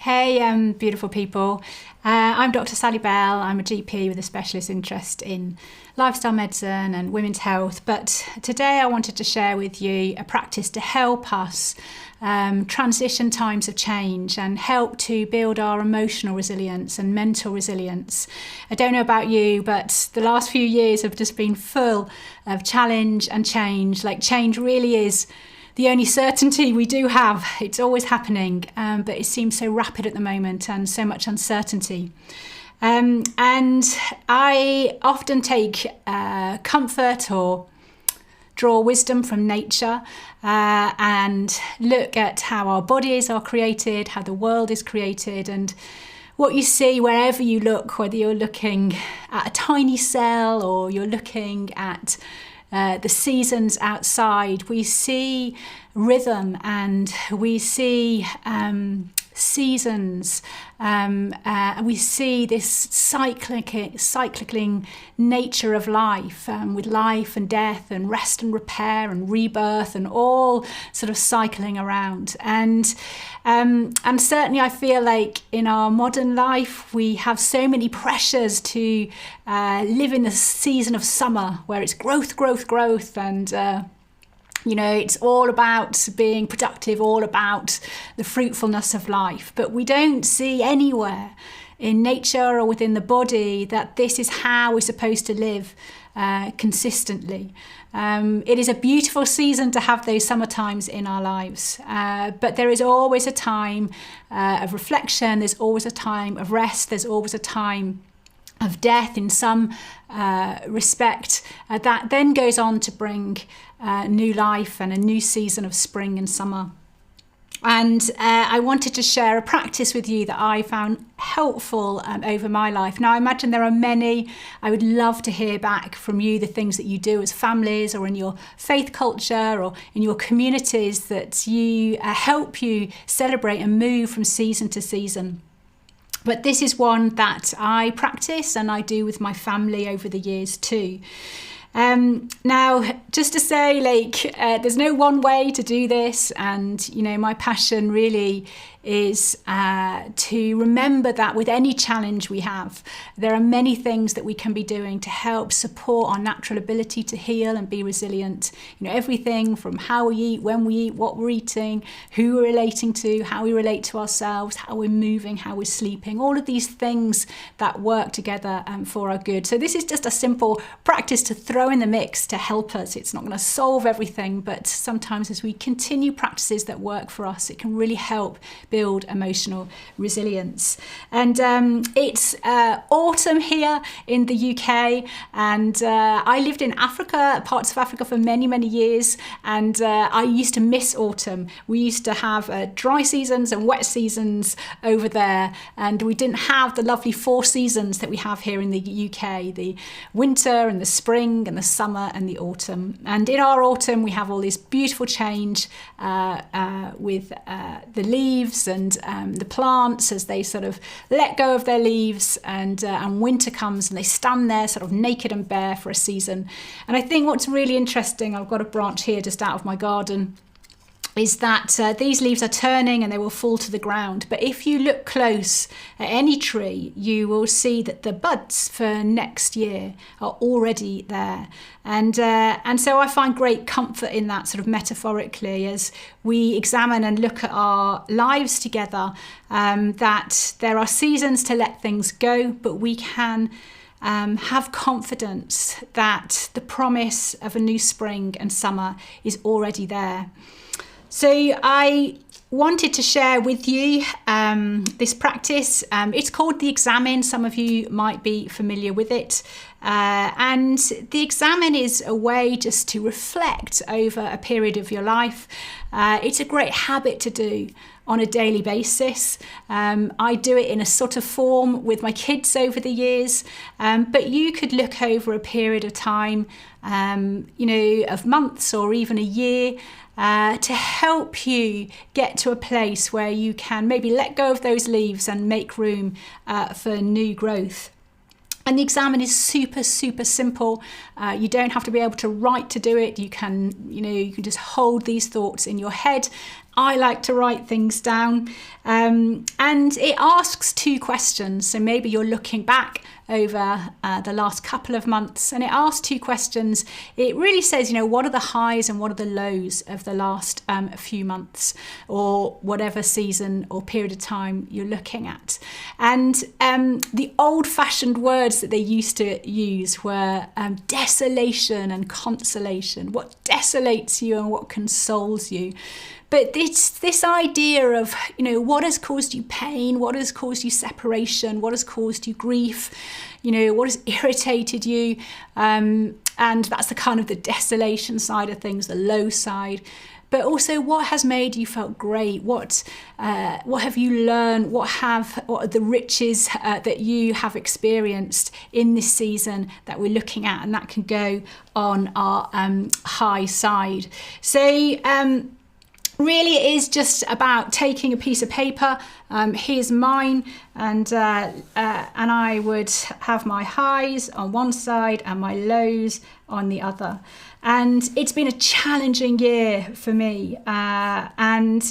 Hey, beautiful people. I'm Dr. Sally Bell. I'm a GP with a specialist interest in lifestyle medicine and women's health. But today I wanted to share with you a practice to help us transition times of change and help to build our emotional resilience and mental resilience. I don't know about you, but the last few years have just been full of challenge and change. Like, change really is the only certainty we do have. It's always happening, but it seems so rapid at the moment and so much uncertainty. And I often take comfort or draw wisdom from nature and look at how our bodies are created, how the world is created, and what you see wherever you look, whether you're looking at a tiny cell or you're looking at the seasons outside, we see rhythm and we see seasons. We see this cycling nature of life, with life and death and rest and repair and rebirth and all sort of cycling around. And certainly I feel like in our modern life we have so many pressures to live in the season of summer where it's growth and it's all about being productive, all about the fruitfulness of life. But we don't see anywhere in nature or within the body that this is how we're supposed to live consistently. It is a beautiful season to have those summer times in our lives, but there is always a time of reflection, there's always a time of rest, there's always a time of death in some respect, that then goes on to bring new life and a new season of spring and summer. And I wanted to share a practice with you that I found helpful over my life. Now, I imagine there are many. I would love to hear back from you, the things that you do as families or in your faith culture or in your communities that you help you celebrate and move from season to season. But this is one that I practice and I do with my family over the years too. Now, just to say, there's no one way to do this, and my passion really is to remember that with any challenge we have, there are many things that we can be doing to help support our natural ability to heal and be resilient. Everything from how we eat, when we eat, what we're eating, who we're relating to, how we relate to ourselves, how we're moving, how we're sleeping, all of these things that work together for our good. So this is just a simple practice to throw in the mix to help us. It's not going to solve everything, but sometimes as we continue practices that work for us, it can really help build emotional resilience. And it's autumn here in the UK, and I lived in Africa, parts of Africa, for many years, and I used to miss autumn. We used to have dry seasons and wet seasons over there, and we didn't have the lovely 4 seasons that we have here in the UK, the winter and the spring and the summer and the autumn. And in our autumn we have all this beautiful change with the leaves and the plants as they sort of let go of their leaves, and winter comes and they stand there sort of naked and bare for a season. And I think what's really interesting, I've got a branch here just out of my garden, is that these leaves are turning and they will fall to the ground. But if you look close at any tree, you will see that the buds for next year are already there. And so I find great comfort in that, sort of metaphorically, as we examine and look at our lives together, that there are seasons to let things go, but we can have confidence that the promise of a new spring and summer is already there. So I wanted to share with you this practice. It's called the examen. Some of you might be familiar with it. And the examen is a way just to reflect over a period of your life. It's a great habit to do on a daily basis. I do it in a sort of form with my kids over the years, but you could look over a period of time, of months or even a year, to help you get to a place where you can maybe let go of those leaves and make room for new growth. And the examen is super, super simple. You don't have to be able to write to do it. You can just hold these thoughts in your head. I like to write things down. And it asks 2 questions. So maybe you're looking back over the last couple of months, and it asks 2 questions. It really says, what are the highs and what are the lows of the last few months, or whatever season or period of time you're looking at. And the old-fashioned words that they used to use were desolation and consolation. What desolates you and what consoles you. But it's this idea of, what has caused you pain, what has caused you separation, what has caused you grief, what has irritated you. And that's the kind of the desolation side of things, the low side. But also, what has made you felt great? What have you learned? What are the riches that you have experienced in this season that we're looking at? And that can go on our high side. So, really, it is just about taking a piece of paper. Here's mine, and I would have my highs on one side and my lows on the other. And it's been a challenging year for me, and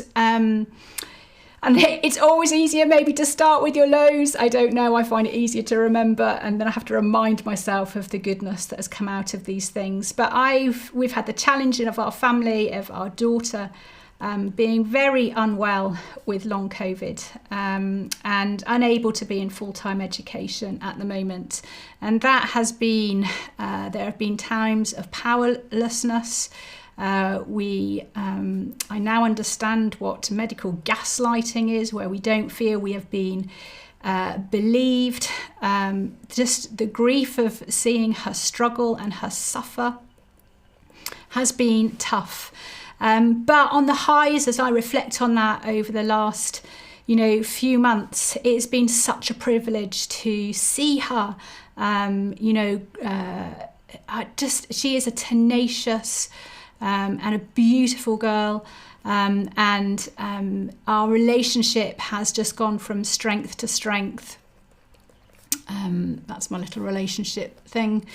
it's always easier maybe to start with your lows. I don't know, I find it easier to remember, and then I have to remind myself of the goodness that has come out of these things. But we've had the challenge of our family, of our daughter being very unwell with long COVID and unable to be in full-time education at the moment. And that has been, there have been times of powerlessness. I now understand what medical gaslighting is, where we don't feel we have been believed. Just the grief of seeing her struggle and her suffer has been tough. But on the highs, as I reflect on that over the last, few months, it's been such a privilege to see her. She is a tenacious and a beautiful girl. And our relationship has just gone from strength to strength. That's my little relationship thing.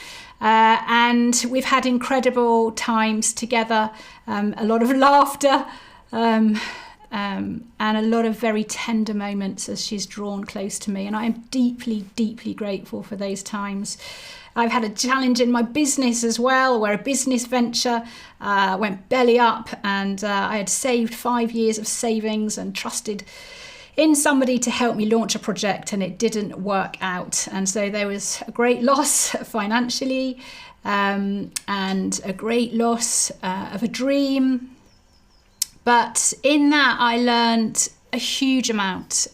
And we've had incredible times together, a lot of laughter, and a lot of very tender moments as she's drawn close to me. And I am deeply, deeply grateful for those times. I've had a challenge in my business as well, where a business venture went belly up, and I had saved 5 years of savings and trusted in somebody to help me launch a project, and it didn't work out. And so there was a great loss financially, and a great loss of a dream. But in that, I learned a huge amount.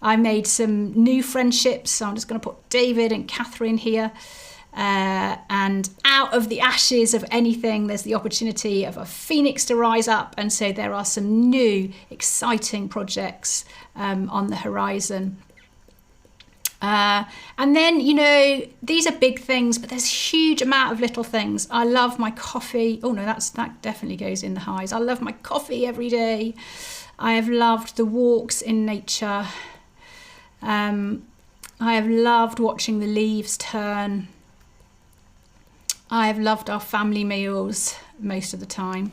I made some new friendships. So I'm just going to put David and Catherine here. And out of the ashes of anything, there's the opportunity of a phoenix to rise up. And so there are some new, exciting projects on the horizon. And then, these are big things, but there's a huge amount of little things. I love my coffee. Oh no, that definitely goes in the highs. I love my coffee every day. I have loved the walks in nature. I have loved watching the leaves turn. I have loved our family meals most of the time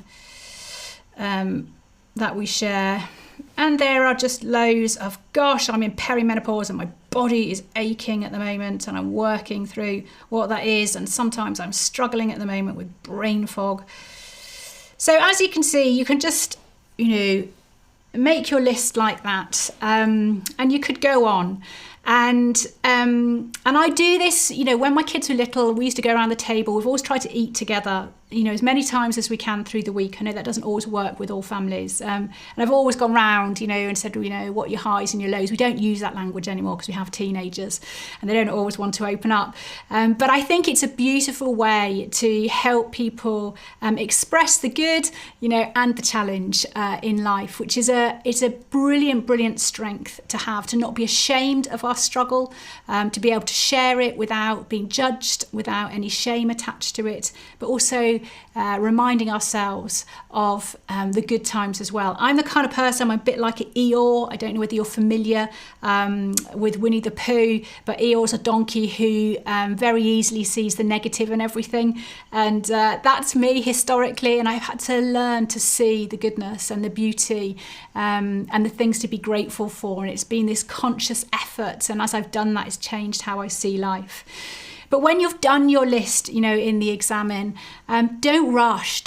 that we share. And there are just lows of, gosh, I'm in perimenopause and my body is aching at the moment, and I'm working through what that is. And sometimes I'm struggling at the moment with brain fog. So as you can see, you can just, make your list like that. And you could go on. And I do this, when my kids were little, we used to go around the table. We've always tried to eat together, as many times as we can through the week. I know that doesn't always work with all families. And I've always gone round, and said, what are your highs and your lows? We don't use that language anymore because we have teenagers and they don't always want to open up. But I think it's a beautiful way to help people express the good, and the challenge in life, which is it's a brilliant, brilliant strength to have, to not be ashamed of our struggle, to be able to share it without being judged, without any shame attached to it, but also reminding ourselves of the good times as well. I'm the kind of person, I'm a bit like Eeyore. I don't know whether you're familiar with Winnie the Pooh, but Eeyore's a donkey who very easily sees the negative in everything. And that's me historically, and I've had to learn to see the goodness and the beauty and the things to be grateful for. And it's been this conscious effort, and as I've done that, it's changed how I see life. But when you've done your list, in the examen, don't rush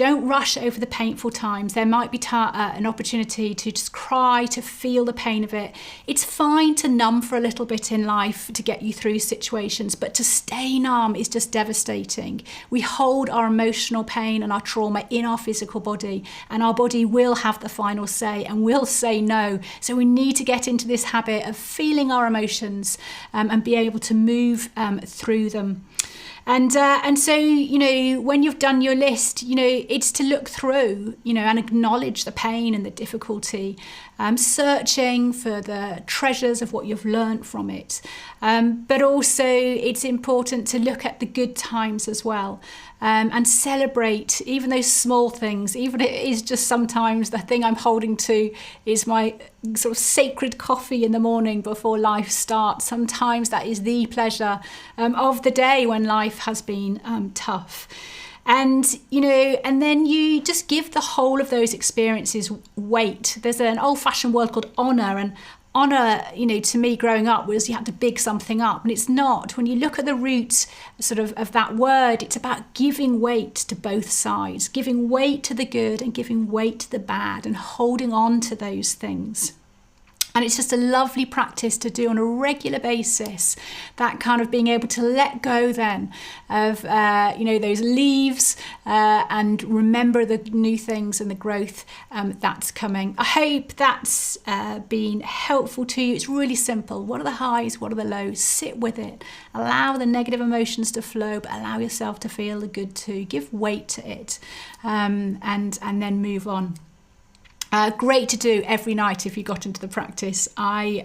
over the painful times. There might be an opportunity to just cry, to feel the pain of it. It's fine to numb for a little bit in life to get you through situations, but to stay numb is just devastating. We hold our emotional pain and our trauma in our physical body, and our body will have the final say and will say no. So we need to get into this habit of feeling our emotions and be able to move through them. And so, when you've done your list, it's to look through, and acknowledge the pain and the difficulty, searching for the treasures of what you've learned from it. But also it's important to look at the good times as well, and celebrate even those small things, even if it is just sometimes the thing I'm holding to is my sort of sacred coffee in the morning before life starts. Sometimes that is the pleasure of the day when life has been tough. And, and then you just give the whole of those experiences weight. There's an old-fashioned word called honour, and honour, to me growing up was you had to big something up, and it's not. When you look at the root of that word, it's about giving weight to both sides, giving weight to the good and giving weight to the bad, and holding on to those things. And it's just a lovely practice to do on a regular basis, that kind of being able to let go then of, those leaves and remember the new things and the growth that's coming. I hope that's been helpful to you. It's really simple. What are the highs? What are the lows? Sit with it. Allow the negative emotions to flow, but allow yourself to feel the good too. Give weight to it and then move on. Great to do every night if you got into the practice. I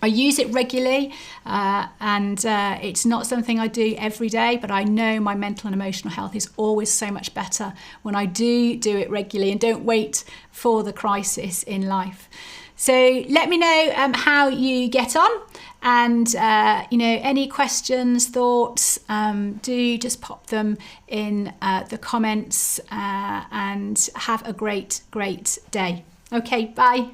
use it regularly and it's not something I do every day, but I know my mental and emotional health is always so much better when I do it regularly and don't wait for the crisis in life. So let me know how you get on, and any questions, thoughts, do just pop them in the comments and have a great day. Okay, bye.